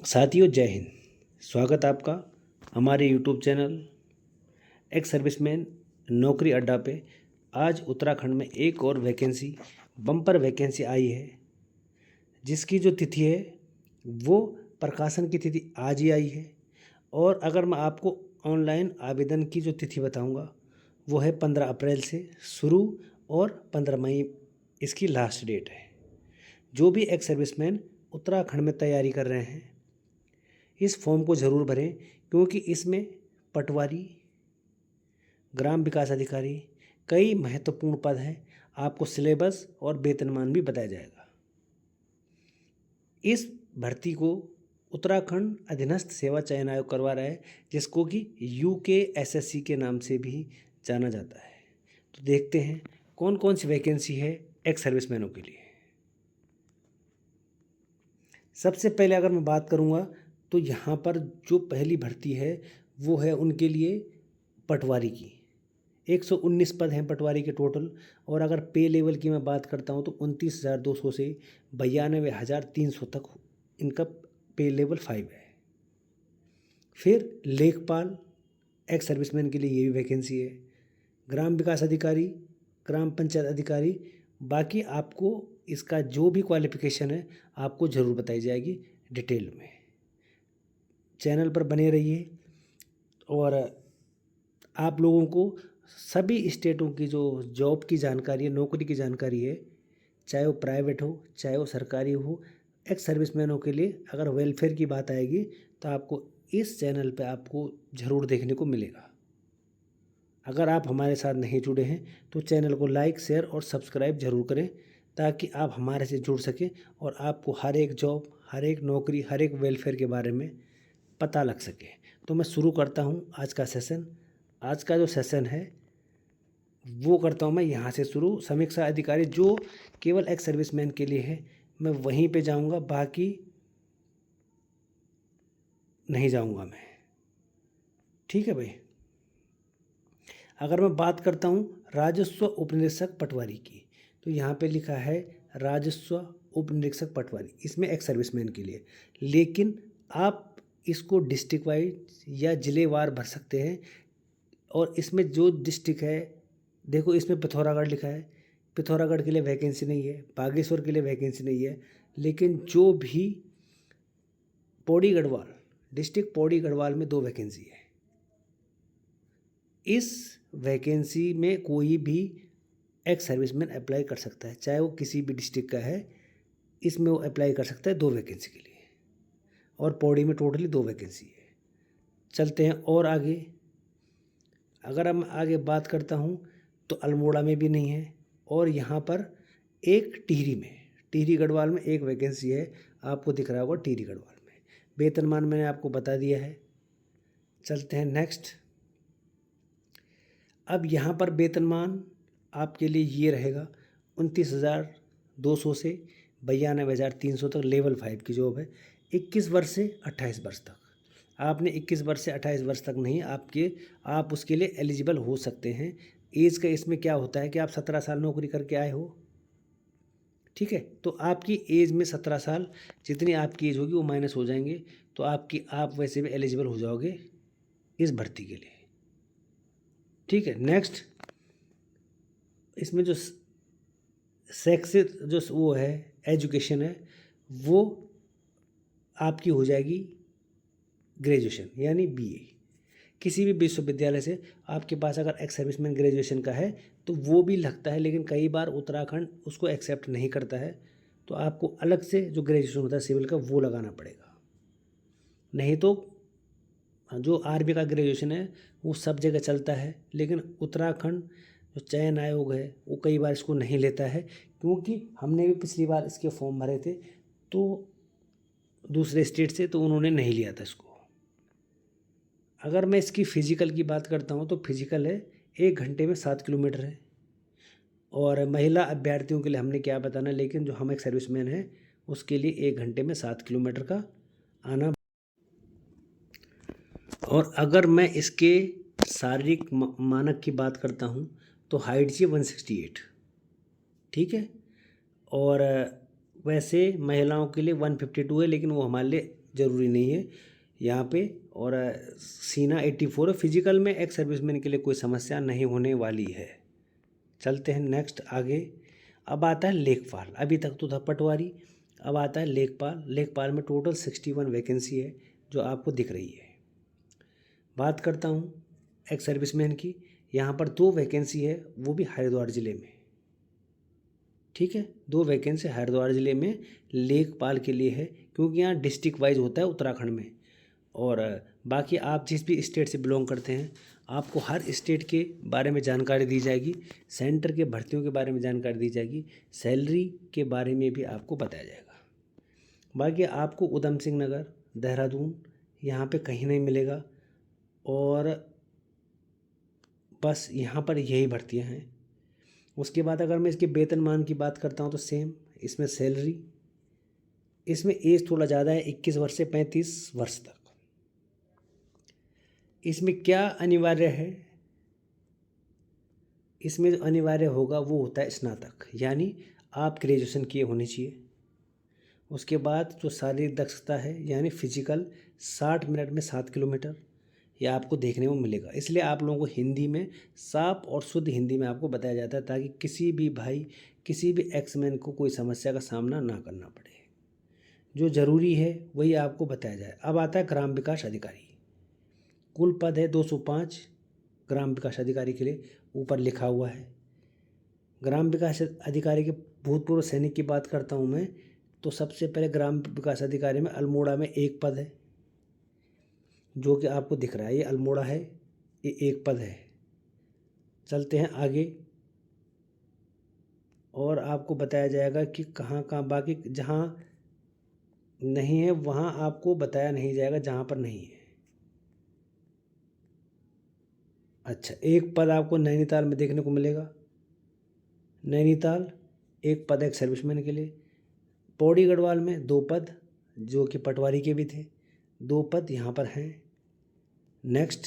साथियों, जय हिंद। स्वागत आपका हमारे यूट्यूब चैनल एक्स सर्विसमैन नौकरी अड्डा पे। आज उत्तराखंड में एक और वैकेंसी, बम्पर वैकेंसी आई है, जिसकी जो तिथि है वो प्रकाशन की तिथि आज ही आई है। और अगर मैं आपको ऑनलाइन आवेदन की जो तिथि बताऊंगा वो है 15 अप्रैल से शुरू और 15 मई इसकी लास्ट डेट है। जो भी एक्स सर्विसमैन उत्तराखंड में तैयारी कर रहे हैं इस फॉर्म को ज़रूर भरें, क्योंकि इसमें पटवारी, ग्राम विकास अधिकारी, कई महत्वपूर्ण पद हैं। आपको सिलेबस और वेतनमान भी बताया जाएगा। इस भर्ती को उत्तराखंड अधीनस्थ सेवा चयन आयोग करवा रहा है, जिसको कि UKSSC के नाम से भी जाना जाता है। तो देखते हैं कौन कौन सी वैकेंसी है एक्स सर्विसमैनों के लिए। सबसे पहले अगर मैं बात करूंगा तो यहाँ पर जो पहली भर्ती है वो है उनके लिए पटवारी की। 119 पद हैं पटवारी के टोटल। और अगर पे लेवल की मैं बात करता हूँ तो 29,200 से 92,300 तक इनका पे लेवल 5 है। फिर लेखपाल एक्स सर्विसमैन के लिए ये भी वैकेंसी है। ग्राम विकास अधिकारी, ग्राम पंचायत अधिकारी, बाकी आपको इसका जो भी क्वालिफिकेशन है आपको ज़रूर बताई जाएगी डिटेल में। चैनल पर बने रहिए और आप लोगों को सभी स्टेटों की जो जॉब की जानकारी है, नौकरी की जानकारी है, चाहे वो प्राइवेट हो चाहे वो सरकारी हो, एक्स सर्विसमैनों के लिए अगर वेलफेयर की बात आएगी तो आपको इस चैनल पे आपको ज़रूर देखने को मिलेगा। अगर आप हमारे साथ नहीं जुड़े हैं तो चैनल को लाइक, शेयर और सब्सक्राइब ज़रूर करें, ताकि आप हमारे से जुड़ सकें और आपको हर एक जॉब, हर एक नौकरी, हर एक वेलफेयर के बारे में पता लग सके। तो मैं शुरू करता हूँ आज का सेशन। आज का जो सेशन है वो करता हूँ मैं यहाँ से शुरू। समीक्षा अधिकारी जो केवल एक्स सर्विसमैन के लिए है, मैं वहीं पे जाऊँगा, बाकी नहीं जाऊँगा मैं। ठीक है भाई। अगर मैं बात करता हूँ राजस्व उपनिरीक्षक पटवारी की, तो यहाँ पे लिखा है राजस्व उपनिरीक्षक पटवारी, इसमें एक्स सर्विसमैन के लिए। लेकिन आप इसको डिस्ट्रिक्ट वाइज या जिलेवार भर सकते हैं। और इसमें जो डिस्ट्रिक्ट है, देखो इसमें पिथौरागढ़ लिखा है, पिथौरागढ़ के लिए वैकेंसी नहीं है, बागेश्वर के लिए वैकेंसी नहीं है। लेकिन जो भी पौड़ी गढ़वाल, डिस्ट्रिक्ट पौड़ी गढ़वाल में 2 वैकेंसी है। इस वैकेंसी में कोई भी एक्स सर्विसमैन अप्लाई कर सकता है, चाहे वो किसी भी डिस्ट्रिक्ट का है, इसमें वो अप्लाई कर सकता है 2 वैकेंसी के लिए। और पौड़ी में टोटली 2 वैकेंसी है। चलते हैं और आगे। अगर हम आगे बात करता हूँ तो अल्मोड़ा में भी नहीं है। और यहाँ पर एक टिहरी गढ़वाल में एक वैकेंसी है, आपको दिख रहा होगा टिहरी गढ़वाल में। वेतनमान मैंने आपको बता दिया है। चलते हैं नेक्स्ट। अब यहाँ पर वेतनमान आपके लिए ये रहेगा 29,200 से 92,300 तक। लेवल 5 की जॉब है। 21 वर्ष से 28 वर्ष तक। आपने 21 वर्ष से 28 वर्ष तक नहीं, आप उसके लिए एलिजिबल हो सकते हैं। एज का इसमें क्या होता है कि आप 17 साल नौकरी करके आए हो, ठीक है, तो आपकी एज में 17 साल जितनी आपकी एज होगी वो माइनस हो जाएंगे, तो आप वैसे भी एलिजिबल हो जाओगे इस भर्ती के लिए। ठीक है, नेक्स्ट। इसमें जो शैक्षिक जो वो है, एजुकेशन है, वो आपकी हो जाएगी ग्रेजुएशन यानी BA। किसी भी विश्वविद्यालय से आपके पास अगर एक्स सर्विसमैन ग्रेजुएशन का है तो वो भी लगता है, लेकिन कई बार उत्तराखंड उसको एक्सेप्ट नहीं करता है, तो आपको अलग से जो ग्रेजुएशन होता है सिविल का वो लगाना पड़ेगा। नहीं तो जो आर्मी का ग्रेजुएशन है वो सब जगह चलता है, लेकिन उत्तराखंड जो चयन आयोग है वो कई बार इसको नहीं लेता है, क्योंकि हमने भी पिछली बार इसके फॉर्म भरे थे तो दूसरे स्टेट से, तो उन्होंने नहीं लिया था इसको। अगर मैं इसकी फ़िज़िकल की बात करता हूँ तो फिज़िकल है 1 घंटे में 7 किलोमीटर है। और महिला अभ्यर्थियों के लिए हमने क्या बताना, लेकिन जो हम एक सर्विसमैन हैं उसके लिए 1 घंटे में 7 किलोमीटर का आना। और अगर मैं इसके शारीरिक मानक की बात करता हूँ तो हाइट चाहिए 168, ठीक है। और वैसे महिलाओं के लिए 152 है, लेकिन वो हमारे लिए ज़रूरी नहीं है यहाँ पे। और सीना 84 है। फिजिकल में एक्स सर्विसमैन के लिए कोई समस्या नहीं होने वाली है। चलते हैं नेक्स्ट आगे। अब आता है लेखपाल। अभी तक तो था पटवारी, अब आता है लेखपाल। लेखपाल में टोटल 61 वैकेंसी है जो आपको दिख रही है। बात करता हूँ एक्स सर्विसमैन की। यहाँ पर 2 वैकेंसी है, वो भी हरिद्वार ज़िले में। ठीक है, 2 वैकेंसी हरिद्वार ज़िले में लेखपाल के लिए है, क्योंकि यहाँ डिस्ट्रिक्ट वाइज होता है उत्तराखंड में। और बाकी आप जिस भी स्टेट से बिलोंग करते हैं, आपको हर स्टेट के बारे में जानकारी दी जाएगी, सेंटर के भर्तियों के बारे में जानकारी दी जाएगी, सैलरी के बारे में भी आपको बताया जाएगा। बाकी आपको उधम सिंह नगर, देहरादून यहाँ पे कहीं नहीं मिलेगा। और बस यहाँ पर यही भर्तियाँ हैं। उसके बाद अगर मैं इसके वेतनमान की बात करता हूँ तो सेम, इसमें सैलरी, इसमें एज थोड़ा ज़्यादा है, 21 वर्ष से 35 वर्ष तक। इसमें क्या अनिवार्य है, इसमें जो अनिवार्य होगा वो होता है स्नातक, यानी आप ग्रेजुएशन किए होने चाहिए। उसके बाद जो शारीरिक दक्षता है यानी फिजिकल 60 मिनट में 7 किलोमीटर, यह आपको देखने को मिलेगा। इसलिए आप लोगों को हिंदी में साफ और शुद्ध हिंदी में आपको बताया जाता है, ताकि किसी भी भाई, किसी भी एक्समैन को कोई समस्या का सामना ना करना पड़े। जो ज़रूरी है वही आपको बताया जाए। अब आता है ग्राम विकास अधिकारी। कुल पद है 205 ग्राम विकास अधिकारी के लिए, ऊपर लिखा हुआ है। ग्राम विकास अधिकारी के भूतपूर्व सैनिक की बात करता हूँ मैं, तो सबसे पहले ग्राम विकास अधिकारी में अल्मोड़ा में 1 पद है, जो कि आपको दिख रहा है, ये अल्मोड़ा है, ये 1 पद है। चलते हैं आगे और आपको बताया जाएगा कि कहाँ कहाँ, बाकी जहाँ नहीं है वहाँ आपको बताया नहीं जाएगा जहाँ पर नहीं है। अच्छा, 1 पद आपको नैनीताल में देखने को मिलेगा। नैनीताल 1 पद है सर्विसमैन के लिए। पौड़ी गढ़वाल में 2 पद, जो कि पटवारी के भी थे, 2 पद यहाँ पर हैं। नेक्स्ट,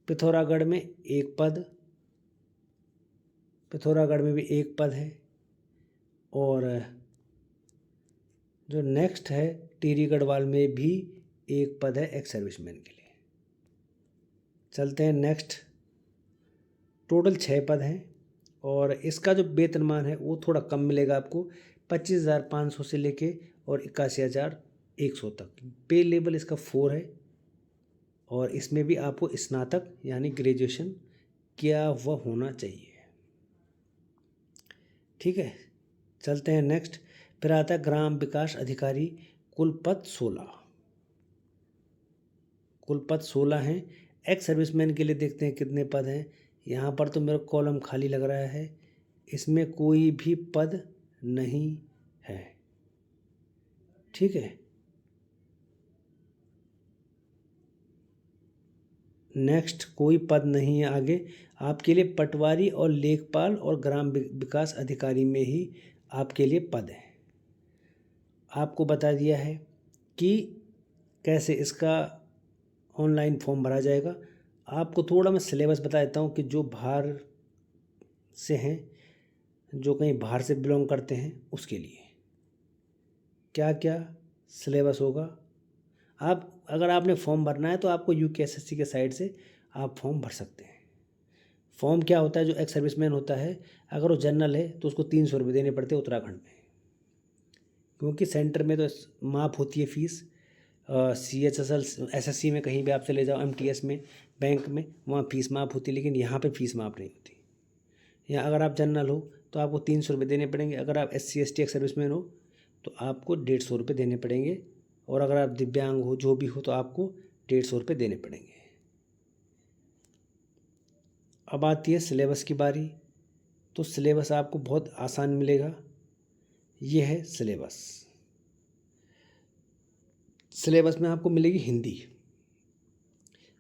पिथौरागढ़ में 1 पद, पिथौरागढ़ में भी 1 पद है। और जो नेक्स्ट है टिहरी गढ़वाल में भी 1 पद है एक्स सर्विसमैन के लिए। चलते हैं नेक्स्ट, टोटल 6 पद हैं। और इसका जो वेतनमान है वो थोड़ा कम मिलेगा आपको, 25,500 से लेके और 81,100 तक। पे लेवल इसका 4 है, और इसमें भी आपको स्नातक यानी ग्रेजुएशन किया हुआ होना चाहिए। ठीक है, चलते हैं नेक्स्ट। फिर आता है ग्राम विकास अधिकारी, कुल पद 16, कुल पद 16 हैं। एक्स सर्विसमैन के लिए देखते हैं कितने पद हैं। यहाँ पर तो मेरा कॉलम खाली लग रहा है, इसमें कोई भी पद नहीं है। ठीक है, नेक्स्ट कोई पद नहीं है आगे आपके लिए। पटवारी और लेखपाल और ग्राम विकास अधिकारी में ही आपके लिए पद है। आपको बता दिया है कि कैसे इसका ऑनलाइन फॉर्म भरा जाएगा। आपको थोड़ा मैं सिलेबस बता देता हूँ कि जो बाहर से हैं, जो कहीं बाहर से बिलोंग करते हैं, उसके लिए क्या क्या सिलेबस होगा। आप अगर आपने फॉर्म भरना है तो आपको UKSSC के साइड से आप फॉर्म भर सकते हैं। फॉर्म क्या होता है, जो एक्स सर्विसमैन होता है अगर वो जनरल है तो उसको 300 रुपये देने पड़ते हैं उत्तराखंड में, क्योंकि सेंटर में तो माफ़ होती है फीस। CHSL SSC में कहीं भी आप चले जाओ, MTS में, बैंक में, वहाँ फ़ीस माफ़ होती है, लेकिन यहाँ पे फ़ीस माफ़ नहीं होती। यहाँ अगर आप जनरल हो तो आपको 300 रुपये देने पड़ेंगे। अगर आप SC ST एक्स सर्विसमैन हो तो आपको 150 रुपये देने पड़ेंगे। और अगर आप दिव्यांग हो, जो भी हो, तो आपको 150 रुपये देने पड़ेंगे। अब आती है सिलेबस की बारी। तो सिलेबस आपको बहुत आसान मिलेगा। ये है सिलेबस। सिलेबस में आपको मिलेगी हिंदी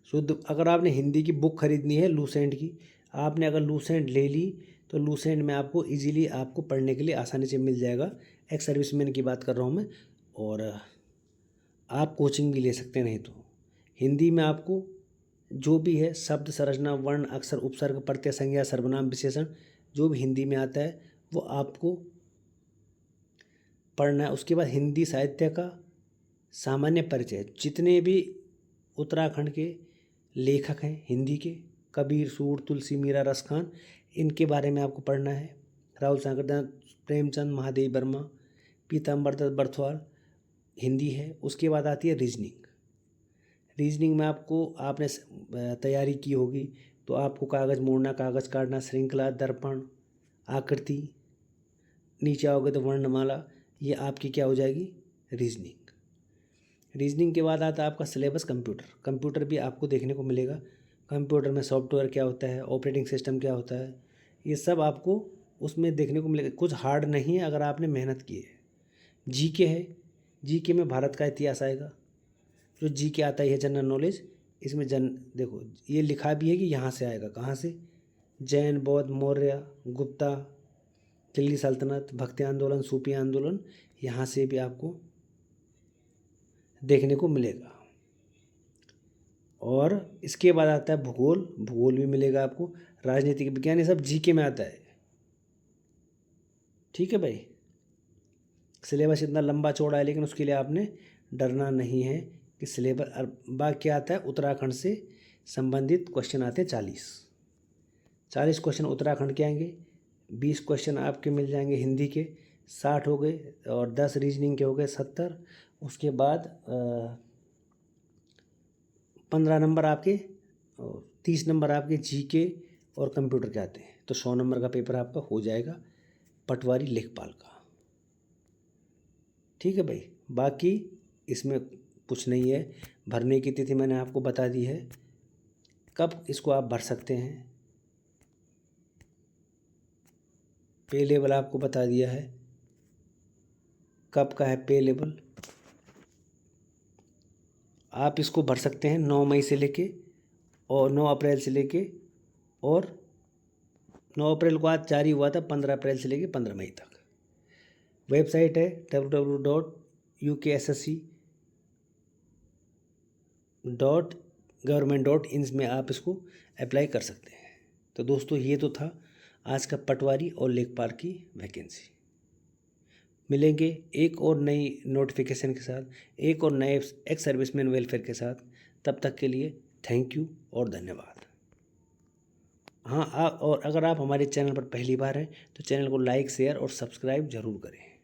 शुद्ध। अगर आपने हिंदी की बुक खरीदनी है लूसेंट की, आपने अगर लूसेंट ले ली तो लूसेंट में आपको इजीली आपको पढ़ने के लिए आसानी से मिल जाएगा। एक्स सर्विसमैन की बात कर रहा हूँ मैं। और आप कोचिंग भी ले सकते हैं। नहीं तो हिंदी में आपको जो भी है शब्द संरचना, वर्ण, अक्षर, उपसर्ग, प्रत्यय, संज्ञा, सर्वनाम, विशेषण, जो भी हिंदी में आता है वो आपको पढ़ना है। उसके बाद हिंदी साहित्य का सामान्य परिचय, जितने भी उत्तराखंड के लेखक हैं हिंदी के, कबीर, सूर, तुलसी, मीरा, रसखान, इनके बारे में आपको पढ़ना है। राहुल सागर, प्रेमचंद, महादेव वर्मा, पीताम्बर दत्त बर्थवाल, हिंदी है। उसके बाद आती है रीजनिंग। रीजनिंग में आपने तैयारी की होगी तो आपको कागज़ मोड़ना, कागज़ काटना, श्रृंखला, दर्पण, आकृति, नीचे आओगे तो वर्णमाला, ये आपकी क्या हो जाएगी, रीजनिंग। रीजनिंग के बाद आता है आपका सिलेबस कंप्यूटर। कंप्यूटर भी आपको देखने को मिलेगा, कंप्यूटर में सॉफ्टवेयर क्या होता है, ऑपरेटिंग सिस्टम क्या होता है, ये सब आपको उसमें देखने को मिलेगा। कुछ हार्ड नहीं है अगर आपने मेहनत की है। जीके है, जीके में भारत का इतिहास आएगा। जो जीके आता ही है जनरल नॉलेज, इसमें देखो ये लिखा भी है कि यहाँ से आएगा, कहाँ से, जैन, बौद्ध, मौर्य, गुप्ता, दिल्ली सल्तनत, भक्ति आंदोलन, सूफी आंदोलन, यहाँ से भी आपको देखने को मिलेगा। और इसके बाद आता है भूगोल, भूगोल भी मिलेगा आपको, राजनीतिक विज्ञान, ये सब जीके में आता है। ठीक है भाई, सिलेबस इतना लंबा चौड़ा है लेकिन उसके लिए आपने डरना नहीं है कि सिलेबस। बाकी क्या आता है, उत्तराखंड से संबंधित क्वेश्चन आते हैं 40 क्वेश्चन उत्तराखंड के आएंगे, 20 क्वेश्चन आपके मिल जाएंगे हिंदी के, 60 हो गए, और 10 रीजनिंग के हो गए 70। उसके बाद 15 नंबर आपके, 30 नंबर आपके जीके और कंप्यूटर के आते हैं, तो 100 नंबर का पेपर आपका हो जाएगा पटवारी लेखपाल का। ठीक है भाई, बाकी इसमें कुछ नहीं है। भरने की तिथि मैंने आपको बता दी है, कब इसको आप भर सकते हैं। पे लेवल आपको बता दिया है, कब का है पे लेवल। आप इसको भर सकते हैं 9 मई से लेके और 9 अप्रैल से लेके, और 9 अप्रैल को आज जारी हुआ था, 15 अप्रैल से लेके 15 मई तक। वेबसाइट है www.ukssc.government.in में आप इसको अप्लाई कर सकते हैं। तो दोस्तों ये तो था आज का पटवारी और लेखपाल की वैकेंसी। मिलेंगे एक और नई नोटिफिकेशन के साथ, एक और नए एक्स सर्विसमैन वेलफेयर के साथ। तब तक के लिए थैंक यू और धन्यवाद। हाँ, और अगर आप हमारे चैनल पर पहली बार हैं तो चैनल को लाइक, शेयर और सब्सक्राइब ज़रूर करें।